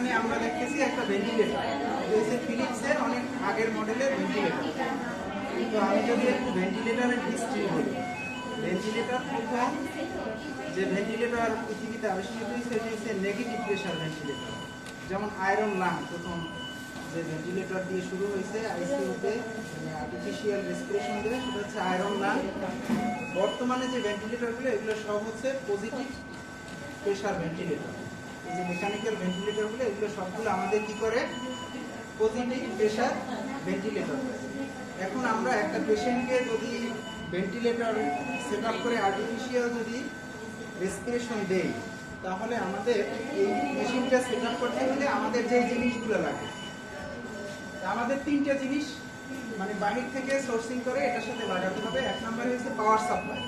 এখানে আমরা দেখতেছি একটা ভেন্টিলেটর, এই যে ফিলিপসের অনেক আগের মডেলের ভেন্টিলেটর। তো আমি যদি একটু ভেন্টিলেটরের হিস্ট্রি বলি, ভেন্টিলেটর প্রথম যে ভেন্টিলেটর পৃথিবীতে আবিষ্কৃত হয়েছে সেটি হচ্ছে নেগেটিভ প্রেশার ভেন্টিলেটর। যেমন আয়রন লাং প্রথম যে ভেন্টিলেটর দিয়ে শুরু হয়েছে আইসিইউতে, মানে আর্টিফিশিয়াল রেসপিরেশন দিয়ে, সেটা হচ্ছে আয়রন লাং। বর্তমানে যে ভেন্টিলেটরগুলো এগুলো সব হচ্ছে পজিটিভ প্রেশার ভেন্টিলেটর। এই যে মেকানিক্যাল ভেন্টিলেটরগুলো এগুলো সবগুলো আমাদের কি করে, পজিটিভ প্রেশার ভেন্টিলেটর। এখন আমরা একটা পেশেন্টকে যদি ভেন্টিলেটর সেট আপ করে আর্টিফিশিয়াল যদি রেসপিরেশন দেই, তাহলে আমাদের এই মেশিনটা সেট আপ করতে হলে আমাদের যে জিনিসগুলো লাগে, আমাদের তিনটা জিনিস মানে বাহির থেকে সোর্সিং করে এটার সাথে লাগাতে হবে। এক নম্বরে হচ্ছে পাওয়ার সাপ্লাই,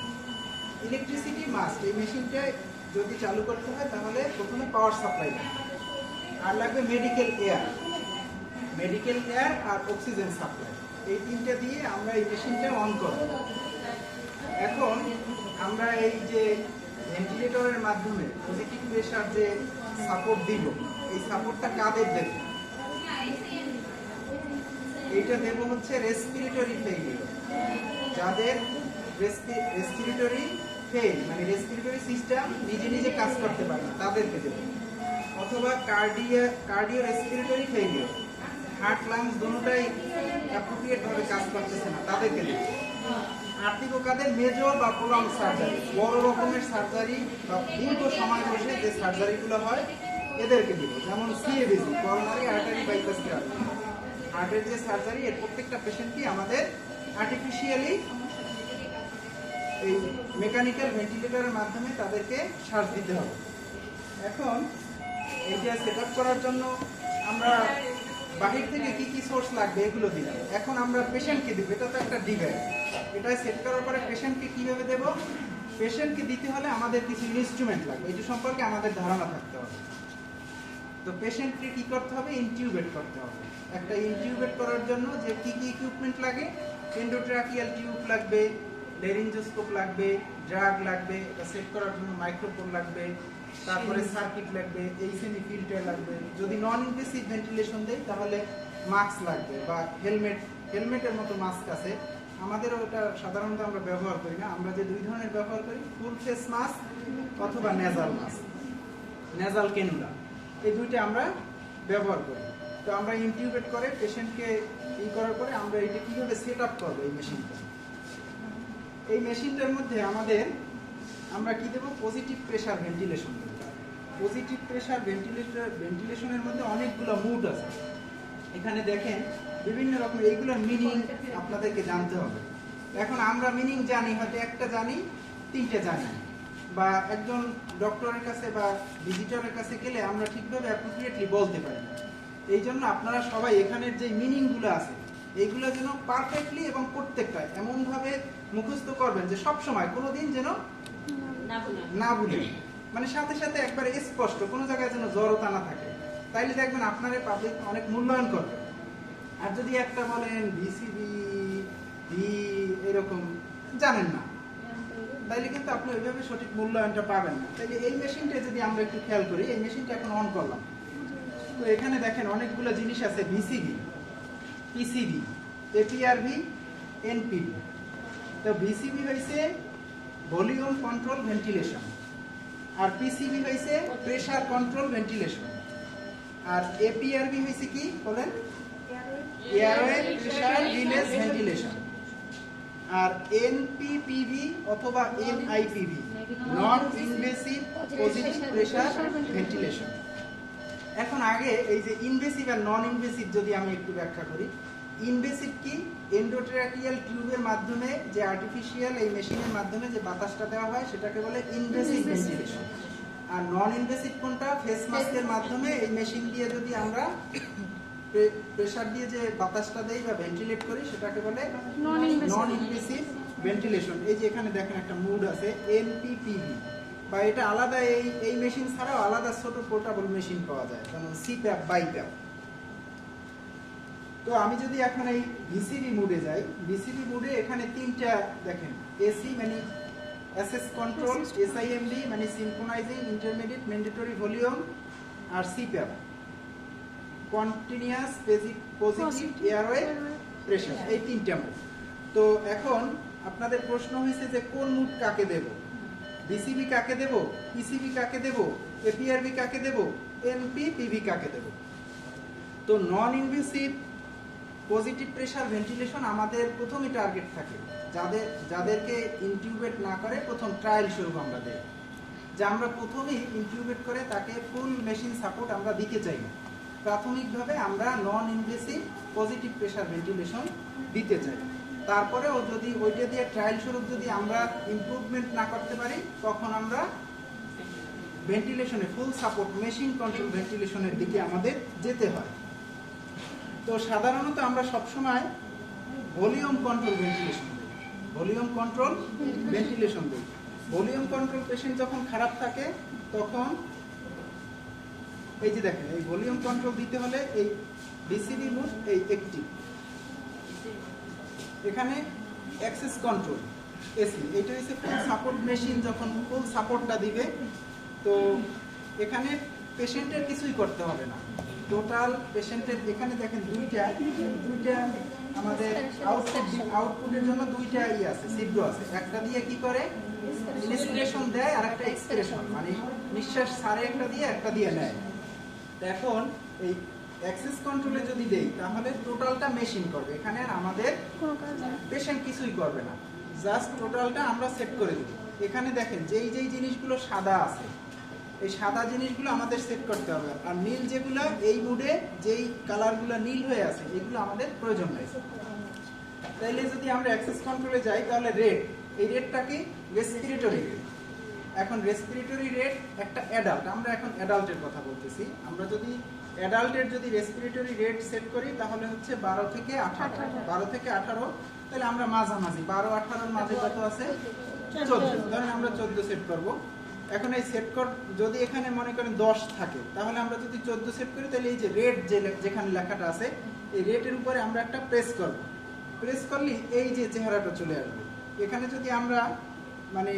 ইলেকট্রিসিটি মাস্ট। এই মেশিনটা যদি চালু করতে হয় তাহলে প্রথমে পাওয়ার সাপ্লাই লাগবে, আর লাগবে মেডিকেল এয়ার আর অক্সিজেন সাপ্লাই। এই তিনটা দিয়ে আমরা এই মেশিনটা অন করব। এখন আমরা এই যে ভেন্টিলেটরের মাধ্যমে পজিটিভ প্রেশার যে সাপোর্ট দিব, এই সাপোর্টটা কাদের দেব? এইটা দেব হচ্ছে রেসপিরেটরি ফেইলিওর, যাদের রেসপিরেটরি ফেল মানে রেসপিরেটরি সিস্টেম নিজে নিজে কাজ করতে পারে না, তাদেরকে দেব। অথবা cardio respiratory failure, heart lungs দুটোটাই অ্যাপ্রোপ্রিয়েট ভাবে কাজ করতেছে না, তাদেরকে দেব। আর্থিক কাদের মেজর বা প্রলং সার্জারি, বড় রকমের সার্জারি বা দীর্ঘ সময় বসে যে সার্জারিগুলো হয় এদেরকে দিব। যেমন সিএবিসি, করোনারি আর্টারি বাইপাস থেরাপি, হার্টের যে সার্জারি, এর প্রত্যেকটা পেশেন্টই আমাদের আর্টিফিশিয়ালি এই মেকানিক্যাল ভেন্টিলেটরের মাধ্যমে তাদেরকে শ্বাস দিতে হবে। এখন এইটা সেট আপ করার জন্য আমরা বাহির থেকে কি কি সোর্স লাগবে এগুলো দিলাম। এখন আমরা পেশেন্টকে দিব, এটা তো একটা ডিভাইস। এটা সেট করার পরে পেশেন্টকে কিভাবে দেব? পেশেন্টকে দিতে হলে আমাদের কিছু ইনস্ট্রুমেন্ট লাগবে, এটি সম্পর্কে আমাদের ধারণা থাকতে হবে। তো পেশেন্টকে কি করতে হবে? ইনটিউবেট করতে হবে। একটা ইনটিউবেট করার জন্য যে কি কি ইকুইপমেন্ট লাগে, এন্ডোট্রাকিয়াল টিউব লাগবে, লেরিঞ্জোস্কোপ লাগবে, ড্রাগ লাগবে, এটা সেট করার জন্য মাইক্রোফোন লাগবে, তারপরে সার্কিট লাগবে, এইচএমই ফিল্টার লাগবে। যদি নন ইনভেসিভ ভেন্টিলেশন দেয় তাহলে মাস্ক লাগবে বা হেলমেটের মতো মাস্ক আছে, আমাদেরও ওটা সাধারণত আমরা ব্যবহার করি না। আমরা যে দুই ধরনের ব্যবহার করি, ফুল ফেস মাস্ক অথবা নেজাল মাস্ক, নেজাল ক্যানুলা, এই দুইটা আমরা ব্যবহার করি। তো আমরা ইনটিউবেট করে পেশেন্টকে করার পরে আমরা এইটা কীভাবে সেট আপ করবো এই মেশিনটা, এই মেশিনটার মধ্যে আমরা কি দেবো? পজিটিভ প্রেশার ভেন্টিলেশন দেবো। পজিটিভ প্রেশার ভেন্টিলেশনের মধ্যে অনেকগুলো মুড আছে। এখানে দেখেন বিভিন্ন রকম, এইগুলোর মিনিং আপনাদেরকে জানতে হবে। এখন আমরা মিনিং জানি, হয়তো একটা জানি, তিনটে জানি, বা একজন ডক্টরের কাছে বা ভিজিটরের কাছে গেলে আমরা ঠিকভাবে অ্যাপ্রোপ্রিয়েটলি বলতে পারি না। এই জন্য আপনারা সবাই এখানের যে মিনিংগুলো আছে এইগুলো যেন পারফেক্টলি এবং প্রত্যেকটা এমনভাবে মুখস্থ করবেন যে সব সময় কোনোদিন যেন না ভুলেন, মানে সাথে সাথে একবারে স্পষ্ট, কোনো জায়গায় যেন জড়তা না থাকে। তাইলে দেখবেন আপনার পাবলিক অনেক মূল্যায়ন করবে। আর যদি একটা বলেন ভিসিবি এরকম জানেন না, তাইলে কিন্তু আপনি ওইভাবে সঠিক মূল্যায়নটা পাবেন না। তাইলে এই মেশিনটা যদি আমরা একটু খেয়াল করি, এই মেশিনটা এখন অন করলাম, তো এখানে দেখেন অনেকগুলো জিনিস আছে, ভিসিবি, পিসিবি, এপিআরভি, এনপিভি। তো ভিসিবি হয়েছে ভলিউম কন্ট্রোল ভেন্টিলেশন, আর পিসিবি হয়েছে প্রেসার কন্ট্রোল ভেন্টিলেশন, আর এপিআরভি হয়েছে কি বলেন? Airway pressure release ventilation. আর এনপিপিভি অথবা এনআইপিভি, non invasive positive pressure ventilation. এখন আগে এই যে ইনভেসিভ আর নন ইনভেসিভ যদি আমি একটু ব্যাখ্যা করি। ইনভেসিভ কি? এন্ডোট্রাকিয়াল টিউবের মাধ্যমে যে আর্টিফিশিয়াল এই মেশিনের মাধ্যমে যে বাতাসটা দেওয়া হয় সেটাকে বলে ইনভেসিভ ভেন্টিলেশন। আর নন ইনভেসিভ কোনটা? ফেস মাস্কের মাধ্যমে এই মেশিন দিয়ে যদি আমরা প্রেসার দিয়ে যে বাতাসটা দেই বা ভেন্টিলেট করি সেটাকে বলে নন ইনভেসিভ ভেন্টিলেশন। এই যে এখানে দেখেন একটা মুড আছে এনপিপিভি, বা এটা আলাদা, এই মেশিন ছাড়াও আলাদা ছোট পোর্টেবল মেশিন পাওয়া যায়, যেমন সিপ্যাপ, বাইপ্যাপ। তো আমি যদি এখন এই ভিসিবি মুডে যাই, ভিসিবি মুডে এখানে তিনটা দেখেন, এসি মানে অ্যাসেস কন্ট্রোল, এসআইএমডি মানে সিনক্রোনাইজিং ইন্টারমিডিয়েট ম্যান্ডেটরি ভলিউম, আর CPAP continuous positive airway pressure, এই তিনটা মুড। তো এখন আপনাদের প্রশ্ন হয়েছে যে কোন মুড কাকে দেব, বিসিবি কাকে দেব, পিসিবি কাকে দেব, এপিআরবি কাকে দেব, এনপিপিভি কাকে দেব। তো non invasive positive pressure ventilation আমাদের প্রথমই টার্গেট থাকে, যাদেরকে ইনটিউবেট না করে প্রথম ট্রায়াল স্বরূপ আমরা দেই, যে আমরা প্রথমেই ইনটিউবেট করে তাকে ফুল মেশিন সাপোর্ট আমরা দিতে চাই না, প্রাথমিকভাবে আমরা non invasive positive pressure ventilation দিতে চাই। তারপরেও যদি ওইটা দিয়ে ট্রায়াল স্বরূপ যদি আমরা ইমপ্রুভমেন্ট না করতে পারি, তখন আমরা ভেন্টিলেশনে ফুল সাপোর্ট মেশিন কন্ট্রোল ভেন্টিলেশনের দিকে আমাদের যেতে হয়। তো সাধারণত আমরা সবসময় ভলিউম কন্ট্রোল ভেন্টিলেশন দিই, ভলিউম কন্ট্রোল ভেন্টিলেশন দিই। ভলিউম কন্ট্রোল পেশেন্ট যখন খারাপ থাকে তখন এই যে দেখেন, এই ভলিউম কন্ট্রোল দিতে হলে এই বিসিবি মুড এই একটি, এখানে অ্যাক্সেস কন্ট্রোল এসি, এটা হচ্ছে ফুল সাপোর্ট মেশিন যখন ফুল সাপোর্টটা দিবে, তো এখানে পেশেন্টের কিছুই করতে হবে না, টোটাল পেশেন্টের এখানে দেখেন দুইটা আমাদের আউটপুটের জন্য দুইটা আছে, ছিদ্র আছে, একটা দিয়ে কি করে ইন্সপিরেশন দেয় আর একটা এক্সপিরেশন, মানে নিঃশ্বাস ছাড়ে একটা দিয়ে একটা দিয়ে নেয়। এখন এই অ্যাক্সেস কন্ট্রোলে যদি দেই তাহলে টোটালটা মেশিন করবে, এখানে আর আমাদের পেশেন্ট কিছুই করবে না, জাস্ট টোটালটা আমরা সেট করে দেব। এখানে দেখেন যেই জিনিসগুলো সাদা আছে, এই সাদা জিনিসগুলো আমাদের সেট করতে হবে, আর নীল যেগুলো এই মুডে যেই কালারগুলো নীল হয়ে আছে এগুলো আমাদের প্রয়োজন নেই। তাইলে যদি আমরা অ্যাক্সেস কন্ট্রোলে যাই তাহলে রেড, এই রেডটা কি রেসপিরেটরি রেট। এখন রেসপিরেটরি রেট একটা অ্যাডাল্ট, আমরা এখন অ্যাডাল্টের কথা বলতেছি, আমরা যদি অ্যাডাল্টের যদি রেসপিরেটরি রেট সেট করি তাহলে হচ্ছে 12 থেকে 18, তাহলে আমরা মাঝামাঝি 12-18 মাঝে কত আছে 14, ধরেন আমরা 14 সেট করব। এখন এই সেট কোড যদি এখানে মনে করেন 10 থাকে, তাহলে আমরা যদি 14 সেট করি তাহলে এই যে রেট যেখানে লেখাটা আছে এই রেটের উপরে আমরা একটা প্রেস করব, প্রেস করলে এই যে চেহারাটা চলে আসবে। এখানে যদি আমরা মানে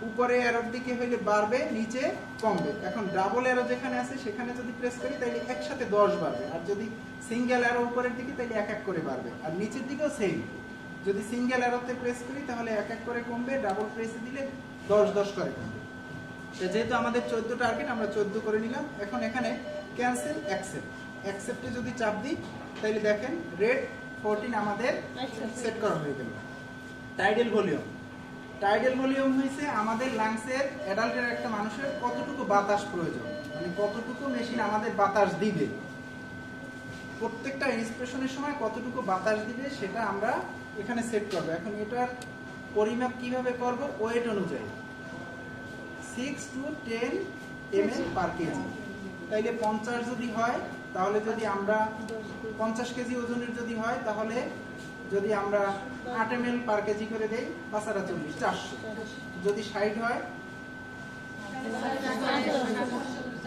উপরে অ্যারোর দিকে হইলে বাড়বে, নিচে কমবে। এখন ডাবল অ্যারো যেখানে আছে সেখানে যদি প্রেস করি তাহলে একসাথে 10 বাড়বে, আর যদি সিঙ্গেল অ্যারো উপরের দিকে তাহলে এক এক করে বাড়বে, আর নিচের দিকেও সেম। যদি সিঙ্গেল অ্যারোতে প্রেস করি তাহলে এক এক করে কমবে, ডাবল প্রেসে দিলে 10 করে কমবে। যেহেতু আমাদের 14 টার্গেট, আমরা 14 করে নিলাম। এখন এখানে ক্যান্সেল অ্যাকসেপ্টে যদি চাপ দিই তাহলে দেখেন রেড 14 আমাদের সেট করা হয়ে গেল। টাইডাল ভলিউম হয়েছে আমাদের লাংসের অ্যাডাল্টের একটা মানুষের কতটুকু বাতাস প্রয়োজন, মানে কতটুকু মেশিন আমাদের বাতাস দিবে, প্রত্যেকটা ইন্সপিরেশনের সময় কতটুকু বাতাস দিবে সেটা আমরা এখানে সেট করব। এখন এটার পরিমাপ কিভাবে করব, ওয়েট অনুযায়ী 6 to 10 ml পার কেজি। তাইলে 50 যদি হয় তাহলে যদি আমরা 50 কেজি ওজনের যদি হয় তাহলে যদি আমরা 8 ml পার কেজি করে দেই 5 আর 40 400, যদি 60 হয়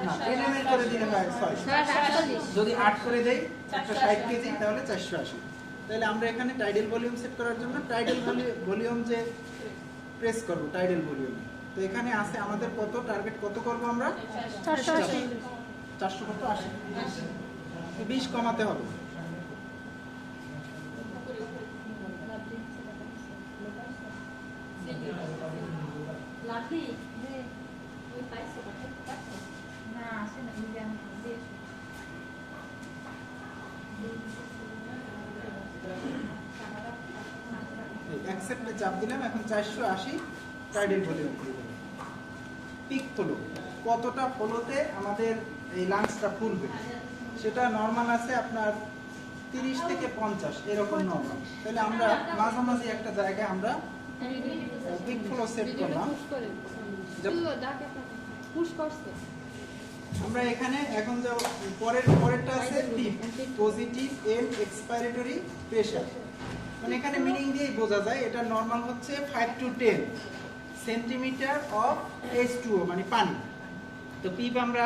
না 10 ml করে দিলে হয় 600, যদি 8 করে দেই একটা 60 কেজি তাহলে 480। তাহলে আমরা এখানে টাইডাল ভলিউম সেট করার জন্য টাইডাল ভলিউম যে প্রেস করব টাইডাল ভলিউম, তো এখানে আছে আমাদের কত টার্গেট, কত করব আমরা 400 কত 80, 20 কমাতে হবে। অ্যাকসেপ্টে চাপ দিলাম, এখন 480 টাইডাল ভলিউম। পিক ফ্লো, কতটা ফ্লোতে আমাদের এই লাংসটা ফুলবে সেটা নরমাল আছে আপনার 30 থেকে 50 এরকম নরমাল। তাহলে আমরা মাঝামাঝি একটা জায়গায় আমরা পিক ফ্লো সেট করলাম। আমরা এখানে এখন যে পরেরটা আছে পিপ, পজিটিভ এন্ড এক্সপাইরেটরি প্রেসার, মানে এখানে মিনিং দিয়েই বোঝা যায় এটা নরমাল হচ্ছে 5 to 10 সেন্টিমিটার অফ H2O, মানে পানি। তো পিপ আমরা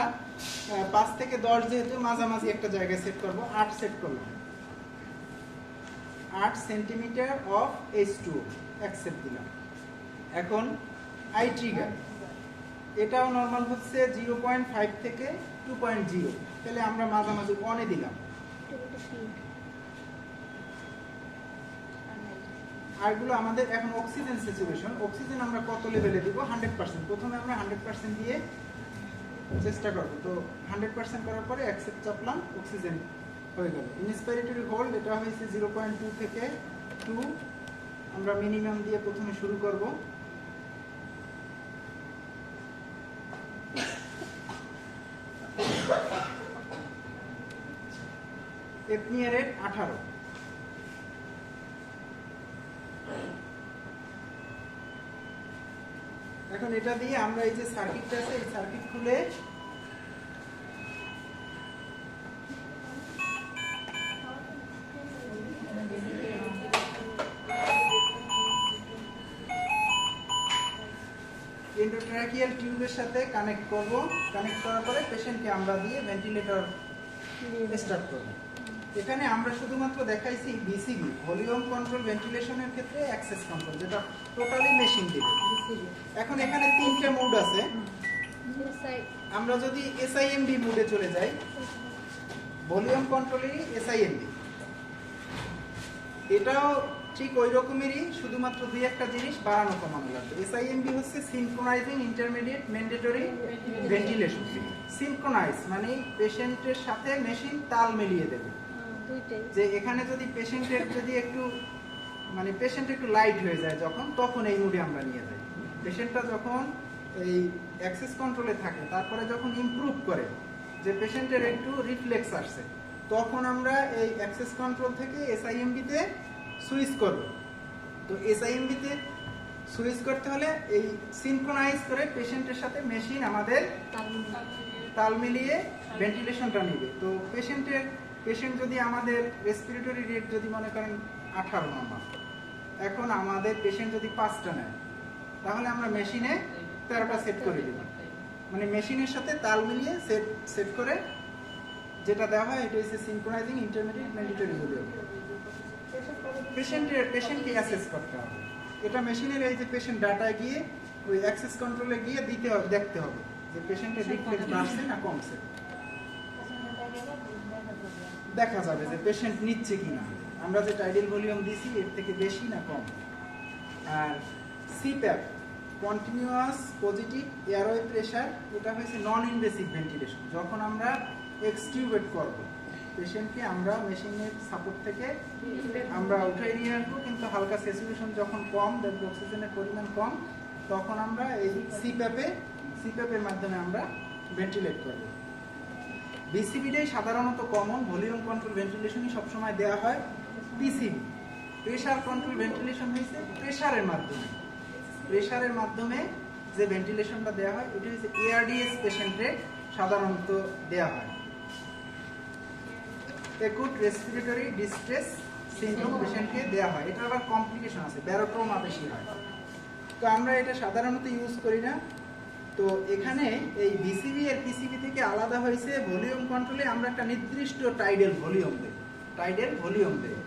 5 থেকে 10 যেহেতু মাঝামাঝি একটা জায়গায় সেট করব, 8 সেট করলাম, 8 সেন্টিমিটার অফ H2O অ্যাকসেপ্ট দিলাম। এখন আই ট্রিগার, এটাও নরমাল হচ্ছে 0.5 থেকে 2.0, তাহলে আমরা মাঝামাঝি অনে দিলাম। আর এগুলো আমাদের এখন অক্সিজেন স্যাচুরেশন। অক্সিজেন আমরা কত লেভেলে দিব? 100%। প্রথমে আমরা 100% দিয়ে চেষ্টা করব। তো 100% করার পরে অ্যাকসেপ্ট চাপলাম, অক্সিজেন হয়ে গেল। ইনস্পিরেটরি হোল্ড এটা হয়েছে 0.2 থেকে 2। আমরা মিনিমাম দিয়ে প্রথমে শুরু করব। Apnoea rate 18। এখন এটা দিয়ে আমরা এই যে সার্কিটটা আছে, এই সার্কিট খুলে এন্ডোট্রাকিয়াল টিউবের সাথে কানেক্ট করব। কানেক্ট করার পরে পেশেন্টকে আমরা দিয়ে ভেন্টিলেটর স্টার্ট করব। এখানে আমরা শুধুমাত্র দেখাইছি বিসিবি, ভলিউম কন্ট্রোল ভেন্টিলেশনের ক্ষেত্রে অ্যাক্সেস কন্ট্রোল, যেটা টোটালি মেশিন দিবে। এখন এখানে তিনটা মোড আছে। আমরা যদি এসআইএমডি মোডে চলে যাই, ভলিউম কন্ট্রোলেরই এসআইএমডি, এটাও ঠিক ওই রকমেরই, শুধুমাত্র দুই একটা জিনিস বাড়ানো কমানো লাগবে। এসআইএমডি হচ্ছে সিনক্রোনাইজিং ইন্টারমিডিয়েট ম্যান্ডেটরি ভেন্টিলেশন। সিনক্রোনাইজ মানে পেশেন্টের সাথে মেশিন তাল মিলিয়ে দেবে। যে এখানে যদি পেশেন্টের যদি একটু মানে পেশেন্ট একটু লাইট হয়ে যায় যখন, তখন এই মুডে আমরা নিয়ে যাই। পেশেন্টটা যখন এই অ্যাক্সেস কন্ট্রোলে থাকে, তারপরে যখন ইমপ্রুভ করে যে পেশেন্টের একটু রিফ্লেক্স আসছে, তখন আমরা এই অ্যাক্সেস কন্ট্রোল থেকে এসআইএমবিতে সুইচ করব। তো এসআইএমবিতে সুইচ করতে হলে এই সিনক্রোনাইজ করে পেশেন্টের সাথে মেশিন আমাদের তাল মিলিয়ে ভেন্টিলেশনটা নেবে। তো পেশেন্ট যদি আমাদের রেসপিরেটরি রেট যদি মনে করেন 18 নম্বর, এখন আমাদের পেশেন্ট যদি 5টা নেয়, তাহলে আমরা মেশিনে 13টা সেট করে দেব। মানে মেশিনের সাথে তাল মিলিয়ে সেট করে যেটা দেওয়া হয়, এটা হচ্ছে সিনক্রোনাইজিং ইন্টারমিডিয়েট ম্যান্ডেটরি ভলিউম। পেশেন্টকে অ্যাসেস করতে হবে। এটা মেশিনের এই যে পেশেন্ট ডাটায় গিয়ে ওই অ্যাক্সেস কন্ট্রোলে গিয়ে দিতে হবে, দেখতে হবে যে পেশেন্টের রিফ্লেক্স বাড়ছে না কমছে। দেখা যাবে যে পেশেন্ট নিচ্ছে কিনা, আমরা যে টাইডাল ভলিউম দিছি এর থেকে বেশি না কম। আর CPAP, continuous positive airway pressure, এটা হচ্ছে নন ইনভেসিভ ভেন্টিলেশন। যখন আমরা এক্সটিউবেট করব, পেশেন্টকে আমরা মেশিনের সাপোর্ট থেকে আমরা উঠাই নিয়ে আসবো, কিন্তু হালকা স্যাচুরেশন যখন কম দেখবো, অক্সিজেনের পরিমাণ কম, তখন আমরা এই সিপ্যাপের মাধ্যমে আমরা ভেন্টিলেট করব। বিসিবিটাই সাধারণত কমন, ভলিউম কন্ট্রোল ভেন্টিলেশনই সবসময় দেওয়া হয়। পিসিবি, প্রেশার কন্ট্রোল ভেন্টিলেশন হয়েছে প্রেশারের মাধ্যমে যে ভেন্টিলেশনটা দেওয়া হয়, এটা হচ্ছে এআরডিএস পেশেন্টে সাধারণত দেওয়া হয়। একুট রেসপিরেটরি ডিস্ট্রেস সিনড্রোম পেশেন্টকে দেওয়া হয়। এটা আবার কমপ্লিকেশন আছে, ব্যারোট্রমা বেশি হয়। তো আমরা এটা সাধারণত ইউজ করি না। তো এখানে এই বিসিবি আর পিসিবি থেকে আলাদা হয়েছে, ভলিউম কন্ট্রোলে আমরা একটা নির্দিষ্ট টাইডাল ভলিউম দেই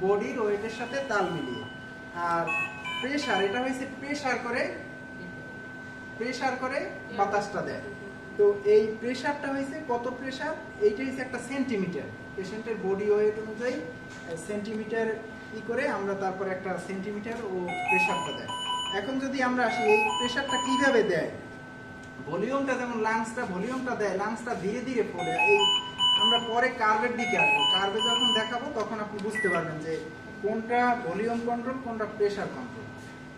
বডির ওয়েটের সাথে তাল মিলিয়ে। আর প্রেশার, এটা হয়েছে প্রেশার করে বাতাসটা দেয়। তো এই প্রেশারটা হয়েছে কত প্রেশার, এইটা হচ্ছে একটা সেন্টিমিটার, পেশেন্টের বডি ওয়েট অনুযায়ী সেন্টিমিটার করে আমরা তারপরে একটা সেন্টিমিটার ও প্রেশারটা দেয়। এখন যদি আমরা আসি এই প্রেশারটা কিভাবে দেয়, ভলিউমটা যেমন লাংসটা ভলিউমটা দেয়, লাংসটা ধীরে ধীরে ফোলে। এই আমরা পরে কার্ভের দিকে আসবো, কার্ভে যখন দেখাবো তখন আপনি বুঝতে পারবেন যে কোনটা ভলিউম কন্ট্রোল কোনটা প্রেশার কন্ট্রোল।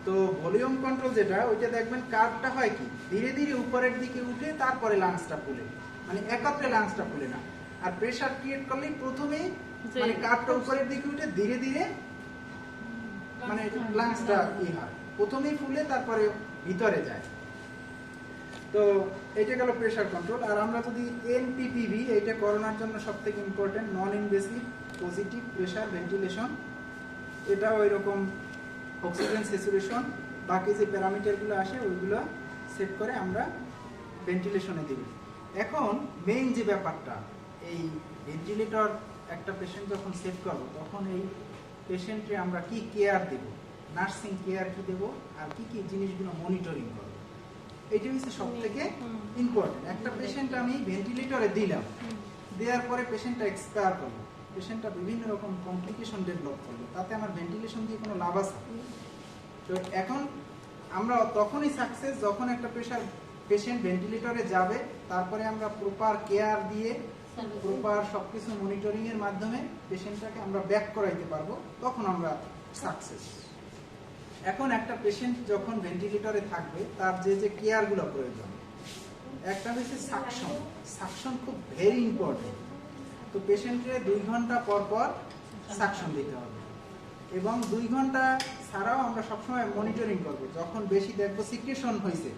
তো ভলিউম কন্ট্রোল যেটা, ওইটা দেখবেন কার্ভটা হয় কি ধীরে ধীরে উপরের দিকে উঠে তারপরে লাংসটা ফুলে, মানে একত্রে লাংসটা ফুলে না। আর প্রেশার ক্রিয়েট করলে প্রথমেই মানে কার্ভটা উপরের দিকে উঠে ধীরে ধীরে মানে লাংসটা হয়, প্রথমেই ফুলে তারপরে ভিতরে যায়। তো এটা গেল প্রেশার কন্ট্রোল। আর আমরা যদি এনপিপিভি, এটা করোনার জন্য সবথেকে important, non invasive positive pressure ventilation, এটা ওই রকম অক্সিজেন স্যাচুরেশন, বাকি যে প্যারামিটারগুলো আসে ওইগুলো সেট করে আমরা ভেন্টিলেশনে দিব। এখন মেইন যে ব্যাপারটা, এই ভেন্টিলেটর একটা পেশেন্ট যখন সেট করবো, তখন এই পেশেন্টে আমরা কি কেয়ার দেব, নার্সিং কেয়ার কি দেব, আর কি কি জিনিসগুলো মনিটরিং করবো, এটা হচ্ছে সব থেকে ইম্পর্টেন্ট। একটা পেশেন্ট আমি ভেন্টিলেটরে দিলাম, দেওয়ার পরে পেশেন্টটা এক্সপায়ার করলো, পেশেন্টটা বিভিন্ন রকম কমপ্লিকেশন ডেভেলপ করলো, তাতে আমার ভেন্টিলেশন দিয়ে কোনো লাভ আছে? তো এখন আমরা তখনই সাকসেস যখন একটা পেশেন্ট ভেন্টিলেটরে যাবে, তারপরে আমরা প্রপার কেয়ার দিয়ে প্রপার সবকিছু মনিটরিং এর মাধ্যমে পেশেন্টটাকে আমরা ব্যাক করাইতে পারবো, তখন আমরা সাকসেস। এখন একটা পেশেন্ট যখন ভেন্টিলেটরে থাকবে তার যে যে কেয়ারগুলো প্রয়োজন, একটা হচ্ছে সাকশন। সাকশন খুব ভেরি ইম্পর্টেন্ট। তো পেশেন্টকে 2 ঘন্টা পর পর সাকশন দিতে হবে, এবং 2 ঘন্টা ছাড়াও আমরা সবসময় মনিটরিং করবো। যখন বেশি দেখবো সিক্রেশন হয়েছে,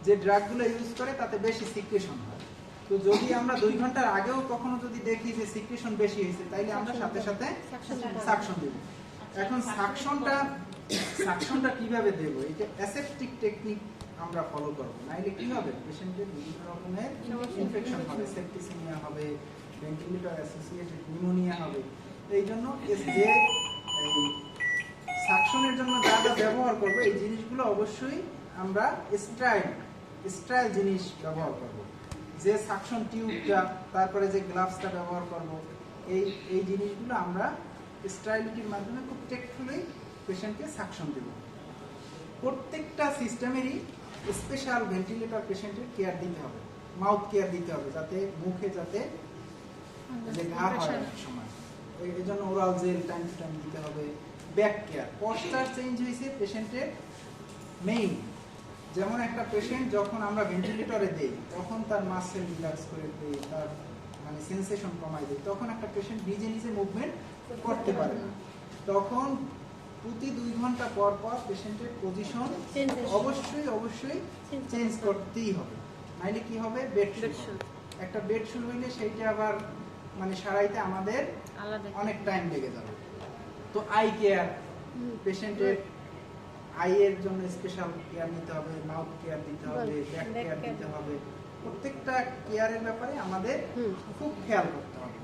যে ড্রাগগুলো ইউজ করে তাতে বেশি সিক্রেশন হয়, তো যদি আমরা 2 ঘন্টার আগেও কখনো যদি দেখি যে সিক্রেশন বেশি হয়েছে, তাইলে আমরা সাথে সাথে সাকশন দেব। এখন সাকশনটা কিভাবে দেব? এটা অ্যাসেপটিক টেকনিক আমরা ফলো করব, নাইলে কি হবে, পেশেন্টের বিভিন্ন রকমের ইনফেকশন হবে, সেপ্টিসিমিয়া হবে, ভেন্টিলেটর অ্যাসোসিয়েটেড নিউমোনিয়া হবে। এই জন্য যে এই সাকশনের জন্য যা যা ব্যবহার করব, এই জিনিসগুলো অবশ্যই আমরা স্টাইল জিনিস ব্যবহার করব। যে সাকশন টিউবটা, তারপরে যে গ্লাভসটা ব্যবহার করব, এই জিনিসগুলো আমরা স্টাইলিটির মাধ্যমে খুব টেকফুলি পেশেন্টকে সাকশন দেব। প্রত্যেকটা সিস্টেমেরই স্পেশাল ভেন্টিলেটর পেশেন্টের কেয়ার দিতে হবে, মাউথ কেয়ার দিতে হবে, যাতে মুখে যাতে যে ঘা হয় অনেক সময়, এই জন্য oral jail time to time দিতে হবে। ব্যাক কেয়ার, পশ্চার চেঞ্জ হয়েছে পেশেন্টের মেইন। যেমন একটা পেশেন্ট যখন আমরা ভেন্টিলেটরে দেই, তখন তার মাসেল রিল্যাক্স করে দেই, তার মানে সেন্সেশন কমাই দেই, তখন একটা পেশেন্ট নিজে নিজে মুভমেন্ট করতে পারে না। তখন প্রতি 2 ঘন্টা পর পর পেশেন্টের পজিশন অবশ্যই চেঞ্জ করতেই হবে, নাইলে কি হবে, বেড শুর। একটা বেড শুর হইলে সেইটা আবার মানে সারাইতে আমাদের অনেক টাইম লেগে যাবে। তো আই কেয়ার, পেশেন্টের আইয়ের জন্য স্পেশাল কেয়ার নিতে হবে, মাউথ কেয়ার দিতে হবে, ব্যাক কেয়ার দিতে হবে। প্রত্যেকটা কেয়ারের ব্যাপারে আমাদের খুব খেয়াল করতে হবে।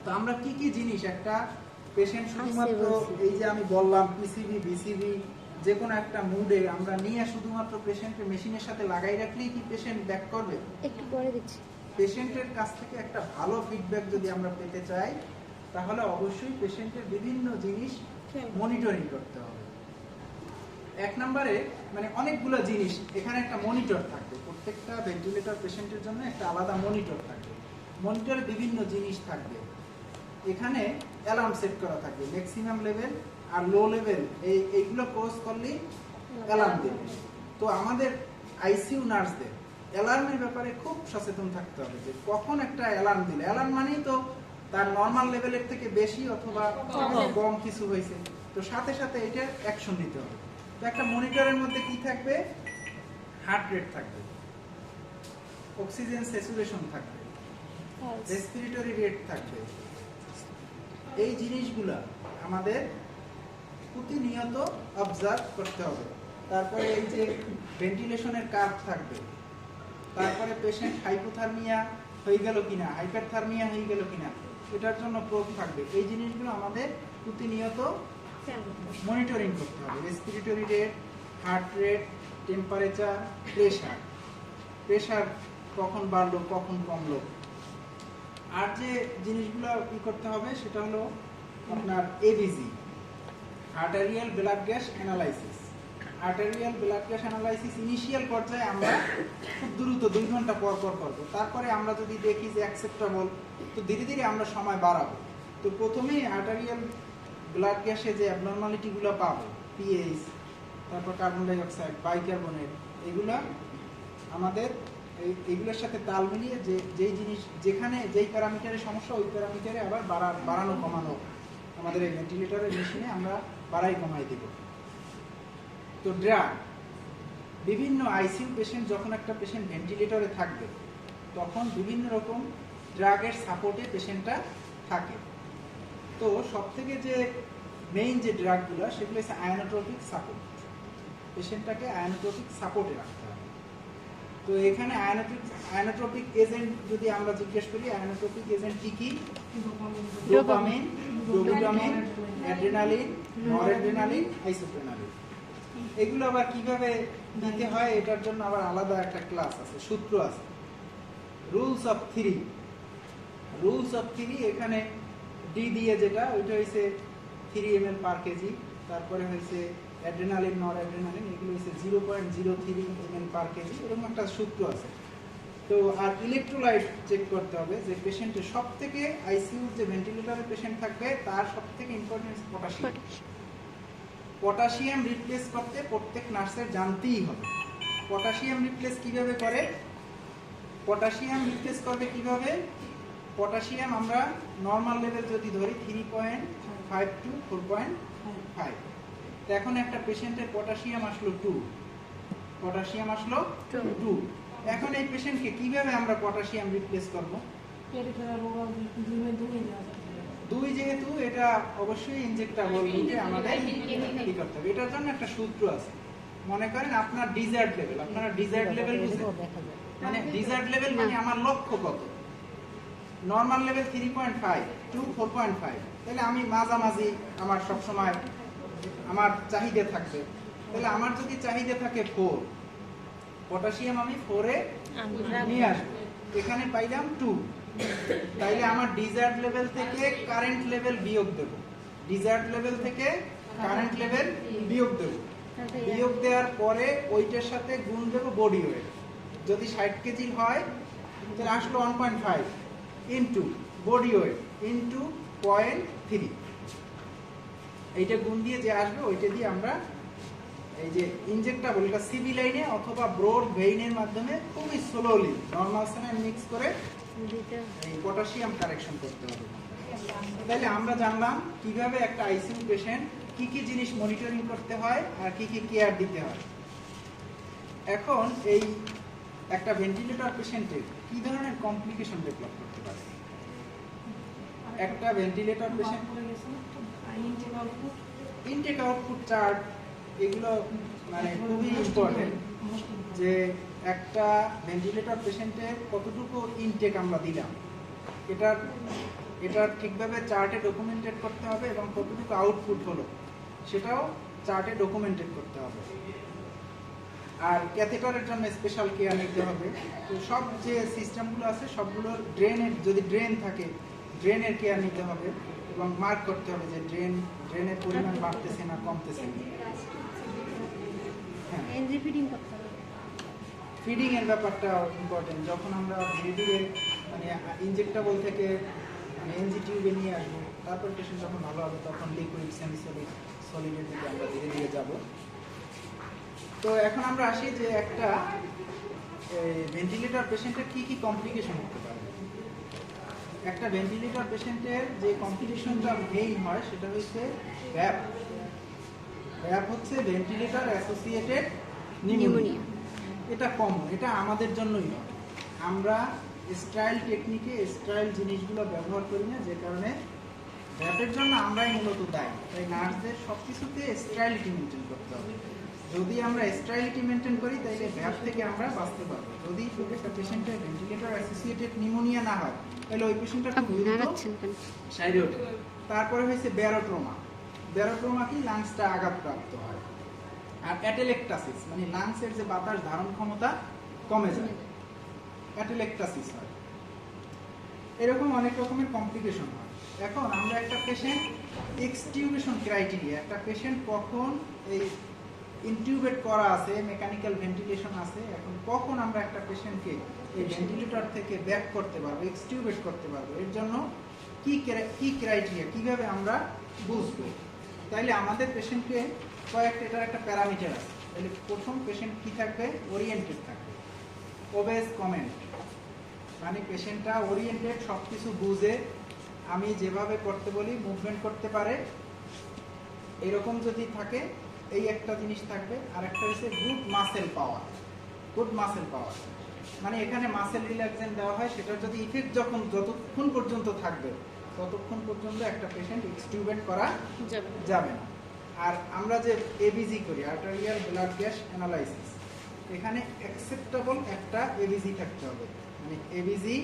তো আমরা কি কি জিনিস একটা পেশেন্ট শুধুমাত্র এই যে আমি বললাম পিসিবি বিসিবি যে কোনো একটা মুডে আমরা নিয়ে শুধুমাত্র পেশেন্টের মেশিনের সাথে লাগাই রাখলেই কি পেশেন্ট ব্যাক করবে? একটু পরে দিচ্ছি। পেশেন্টের কাছ থেকে একটা ভালো ফিডব্যাক যদি আমরা পেতে চাই, তাহলে অবশ্যই পেশেন্টের বিভিন্ন জিনিস মনিটরিং করতে হবে। 1 নম্বরে মানে অনেকগুলো জিনিস, এখানে একটা মনিটর থাকবে, প্রত্যেকটা ভেন্টিলেটর পেশেন্টের জন্য একটা আলাদা মনিটর থাকবে। মনিটরে বিভিন্ন জিনিস থাকবে, এখানে অ্যালার্ম সেট করা থাকবে, ম্যাক্সিমাম লেভেল আর লো লেভেল এইগুলো ক্রস করলেই অ্যালার্ম দেবে। তো আমাদের আইসিইউ নার্সদের অ্যালার্মের ব্যাপারে খুব সচেতন থাকতে হবে, যে কখন একটা অ্যালার্ম দিলে, অ্যালার্ম মানেই তো তার নর্মাল লেভেলের থেকে বেশি অথবা কম কিছু হয়েছে, তো সাথে সাথে এটা অ্যাকশন নিতে হবে। তো একটা মনিটরের মধ্যে কি থাকবে, হার্ট রেট থাকবে, অক্সিজেন স্যাচুরেশন থাকবে, রেসপিরেটরি রেট থাকবে। এই জিনিসগুলা আমাদের প্রতিনিয়ত অবজার্ভ করতে হবে। তারপরে এই যে ভেন্টিলেশনের কার্ভ থাকবে, তারপরে পেশেন্ট হাইপোথার্মিয়া হয়ে গেল কিনা, হাইপারথার্মিয়া হয়ে গেল কিনা, এটার জন্য প্রোব থাকবে। এই জিনিসগুলো আমাদের প্রতিনিয়ত মনিটরিং করতে হবে। Respiratory rate, heart rate, temperature, pressure কখন বাড়লো কখন কমলো। আর যে জিনিসগুলো কি করতে হবে সেটা হলো আপনার ABG, arterial blood gas analysis. Arterial blood gas analysis initial পর্যায়ে আমরা খুব দ্রুত 2 ঘন্টা পর পর করবো। তারপরে আমরা যদি দেখি যে অ্যাকসেপ্টেবল, তো ধীরে ধীরে আমরা সময় বাড়াবো। তো প্রথমেই আর্টেরিয়াল ব্লাড গ্যাসে যে অ্যাবনর্মালিটিগুলো পাবো, পিএইচ, তারপর কার্বন ডাই অক্সাইড, বাইকার্বনেট, এগুলা আমাদের এইগুলোর সাথে তাল মিলিয়ে যেই জিনিস যেখানে যেই প্যারামিটারের সমস্যা, ওই প্যারামিটারে আবার বাড়ানো কমানো আমাদের এই ভেন্টিলেটরের মেশিনে আমরা বাড়াই কমাই দেব। তো ড্রাগ, বিভিন্ন আইসিইউ পেশেন্ট, যখন একটা পেশেন্ট ভেন্টিলেটরে থাকবে তখন বিভিন্ন রকম ড্রাগের সাপোর্টে পেশেন্টটা থাকে। তো সব থেকে যে মেইন যে ড্রাগগুলো সেগুলো হচ্ছে আয়োনোট্রপিক সাপোর্ট, পেশেন্টটাকে আয়োনোট্রপিক সাপোর্টে রাখতে হবে। তো এখানে আয়োনোট্রপিক এজেন্ট যদি আমরা জিজ্ঞেস করি, আয়োনোট্রপিক এজেন্ট কি কি? Dopamine, dobutamine, adrenaline, noradrenaline, isoprenaline. এগুলো আবার কিভাবে দিতে হয় এটার জন্য আবার আলাদা একটা ক্লাস আছে, সূত্র আছে, rules of 3। Rules of three, এখানে ডি দিয়ে যেটা ওইটা হয়েছে 3 ml পার কেজি, তারপরে হয়েছে অ্যাড্রেনালিন নর অ্যাড্রেনালিন এগুলো হয়েছে 0.03 ml পার কেজি, এরকম একটা সূত্র আছে। তো আর ইলেকট্রোলাইট চেক করতে হবে যে পেশেন্টের সব থেকে আইসিইউ যে ভেন্টিলেটরের পেশেন্ট থাকবে তার সব থেকে ইম্পর্টেন্ট পটাশিয়াম। পটাশিয়াম রিপ্লেস করতে প্রত্যেক নার্সের জানতেই হবে। পটাশিয়াম রিপ্লেস কিভাবে করে? পটাশিয়াম রিপ্লেস করবে কিভাবে? পটাশিয়াম আমরা নর্মাল লেভেল যদি ধরি 3.5 টু 4.5, তো এখন একটা পেশেন্টের পটাশিয়াম আসলো 2, পটাশিয়াম আসলো 2। এখন এই পেশেন্টকে কিভাবে আমরা পটাশিয়াম রিপ্লেস করব? 2 যেহেতু এটা অবশ্যই ইনজেক্টেবল রুটে আমাদের কি করতে হবে, এটার জন্য একটা সূত্র আছে। মনে করেন আপনার ডিজায়ার্ড লেভেল, আপনারা ডিজায়ার্ড লেভেল বুঝেন, মানে ডিজায়ার্ড লেভেল মানে আমার লক্ষ্য কত? নরমাল লেভেল 3.5 টু 4.5, তাহলে আমি মাঝামাঝি আমার সব সময় আমার চাহিদা থাকবে। তাহলে আমার যদি চাহিদা থাকে 4, পটাশিয়াম আমি 4 এ নিয়ে আসবো, এখানে পাইলাম 2, তাইলে আমার ডিজায়ার্ড লেভেল থেকে কারেন্ট লেভেল বিয়োগ দেব, ডিজায়ার্ড লেভেল থেকে কারেন্ট লেভেল বিয়োগ দেব, বিয়োগ দেওয়ার পরে ওইটার সাথে গুণ দেব বডি ওয়েট। যদি 60 কেজি হয় তাহলে আসলো 1.5 ইনটু বডি ওয়েট ইনটু 0.3, এইটা গুণ দিয়ে যে আসবে ওইটা দিয়ে আমরা এই যে ইনজেক্টেবল এটা সিবি লাইনে অথবা ব্রড ভেইনের মাধ্যমে খুবই স্লোলি নরমাল সেনায় মিক্স করে এই পটাশিয়াম কারেকশন করতে হবে। তাহলে আমরা জানলাম কিভাবে একটা আইসিইউ পেশেন্ট কি কি জিনিস মনিটরিং করতে হয় আর কি কি কেয়ার দিতে হয়। এখন এই একটা ভেন্টিলেটর পেশেন্টের কি ধরনের কমপ্লিকেশন ডেভেলপ করতে পারে? একটা ventilator patient intake output chart এগুলো মানে খুবই ইম্পর্টেন্ট, যে একটা ভেন্টিলেটর পেশেন্টের কতটুকু ইনটেক আমরা দিলাম এটা ঠিকভাবে চার্টে ডকুমেন্টেড করতে হবে, এবং কতটুকু আউটপুট হলো সেটাও চার্টে ডকুমেন্টেড করতে হবে। আর ক্যাথেটারের জন্য স্পেশাল কেয়ার নিতে হবে। তো সব যে সিস্টেমগুলো আছে সবগুলোর ড্রেনের, যদি ড্রেন থাকে ড্রেনের কেয়ার নিতে হবে এবং মার্ক করতে হবে যে ড্রেনের পরিমাণ বাড়তেছে না কমতেছে না। ফিডিং এর ব্যাপারটা ইম্পর্টেন্ট। যখন আমরা ধীরে মানে ইনজেক্টেবল থেকে মানে এনজি টিউবে নিয়ে আসবো, তারপর পেশেন্ট যখন ভালো হবে তখন লিকুইড সেমি সলিডের দিকে আমরা ধীরে ধীরে যাব। তো এখন আমরা আসি যে একটা ভেন্টিলেটর পেশেন্টের কি কি কমপ্লিকেশন হতে পারে। একটা ভেন্টিলেটর পেশেন্টের যে কমপ্লিকেশনটা মেইন হয় সেটা হচ্ছে ভ্যাপ। ভ্যাপ হচ্ছে ভেন্টিলেটর অ্যাসোসিয়েটেড নিউমোনিয়া। এটা কমন, এটা আমাদের জন্যই হয়। আমরা স্টাইল টেকনিকে স্টাইল জিনিসগুলো ব্যবহার করি না, যে কারণে ভ্যাপের জন্য আমরাই মূলত দায়ী। তাই নার্সদের সব কিছুতে স্টাইলিটি মেনটেন করতে হবে। যদি আমরা স্টাইলিটি মেনটেন করি তাহলে ভ্যাপ থেকে আমরা বাঁচতে পারবো। যদি একটা পেশেন্টের ভেন্টিলেটর অ্যাসোসিয়েটেড নিউমোনিয়া না হয় তাহলে ওই পেশেন্টটা খুব সাইডে ওঠে। তারপরে হয়েছে ব্যারোট্রমা। ব্যারোট্রমা কি লাংসটা আঘাতপ্রাপ্ত হয়। আর অ্যাটেলেকটাসিস মানে লাংসের যে বাতাস ধারণ ক্ষমতা কমে যায়, অ্যাটেলেকটাসিস হয়। এরকম অনেক রকমের কমপ্লিকেশন হয়। এখন আমরা একটা পেশেন্ট এক্সটিউবেশন ক্রাইটেরিয়া, একটা পেশেন্ট কখন এই ইনটিউবেট করা আছে, মেকানিক্যাল ভেন্টিলেশন আছে, এখন কখন আমরা একটা পেশেন্টকে এই ভেন্টিলেটর থেকে ব্যাক করতে পারবো, এক্সটিউবেট করতে পারবো, এর জন্য কি ক্রাইটেরিয়া, কিভাবে আমরা বুঝবো। তাইলে আমাদের পেশেন্টকে এটার একটা প্যারামিটার আছে। তাহলে প্রথম পেশেন্ট কি থাকবে? ওরিয়েন্টেড থাকবে, ওবেজ কমেন্ট, মানে পেশেন্টটা ওরিয়েন্টেড, সব কিছু বুঝে আমি যেভাবে করতে বলি মুভমেন্ট করতে পারে, এরকম যদি থাকে এই একটা জিনিস থাকবে। আর একটা হচ্ছে good muscle power. Good muscle power মানে এখানে মাসেল রিল্যাক্সেন্ট দেওয়া হয়, সেটার যদি ইফেক্ট যতক্ষণ পর্যন্ত থাকবে ততক্ষণ পর্যন্ত একটা পেশেন্ট এক্সটিউবেট করা যাবে না। আর আমরা যে এবিজি করি, আর্টেরিয়াল ব্লাড গ্যাস অ্যানালাইসিস, এখানে অ্যাকসেপ্টেবল একটা এবিজি থাকতে হবে। মানে এবিজি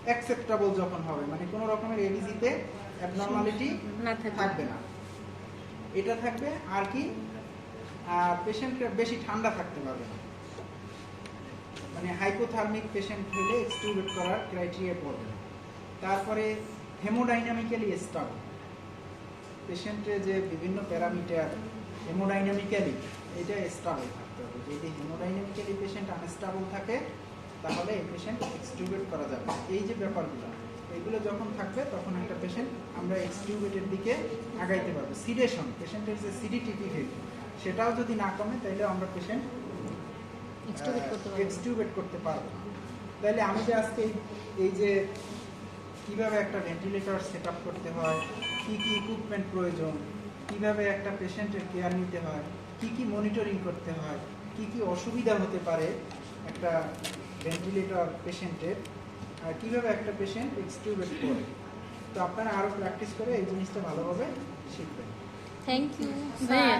অ্যাকসেপ্টেবল যখন হবে, মানে কোনো রকমের এবিজিতে অ্যাবনরমালিটি থাকবে না, এটা থাকবে। আর কি, পেশেন্টকে বেশি ঠান্ডা থাকতে পারবে না, মানে হাইপোথার্মিক পেশেন্ট হলে এক্সটিউবেট করার ক্রাইটেরিয়া পড়বে না। তারপরে হেমোডাইনামিক্যালি স্টেবল, পেশেন্টের যে বিভিন্ন প্যারামিটার হেমোডাইনামিক্যালি এটা স্টেবল থাকতে হবে। যদি হেমোডাইনামিক্যালি পেশেন্ট আনস্টেবল থাকে তাহলে এই পেশেন্ট এক্সটিউবেট করা যাবে। এই যে ব্যাপারগুলো এগুলো যখন থাকবে তখন একটা পেশেন্ট আমরা এক্সটিউবেটের দিকে আগাইতে পারবো। সিডেশন, পেশেন্টের যে সিডিটিপি রেট সেটাও যদি না কমে তাহলে আমরা পেশেন্ট এক্সটিউবেট করতে পারবো। তাহলে আমি যে আজকে এই যে কিভাবে একটা ভেন্টিলেটর সেট আপ করতে হয়, কি কি ইকুইপমেন্ট প্রয়োজন, কিভাবে একটা পেশেন্টের কেয়ার নিতে হয়, কি কি মনিটরিং করতে হয়, কি কি অসুবিধা হতে পারে একটা ভেন্টিলেটর পেশেন্টের, আর কীভাবে একটা পেশেন্ট এক্সটিউবেট করে, তো আপনারা আরও প্র্যাকটিস করে এই জিনিসটা ভালোভাবে শিখবেন। Thank you sir.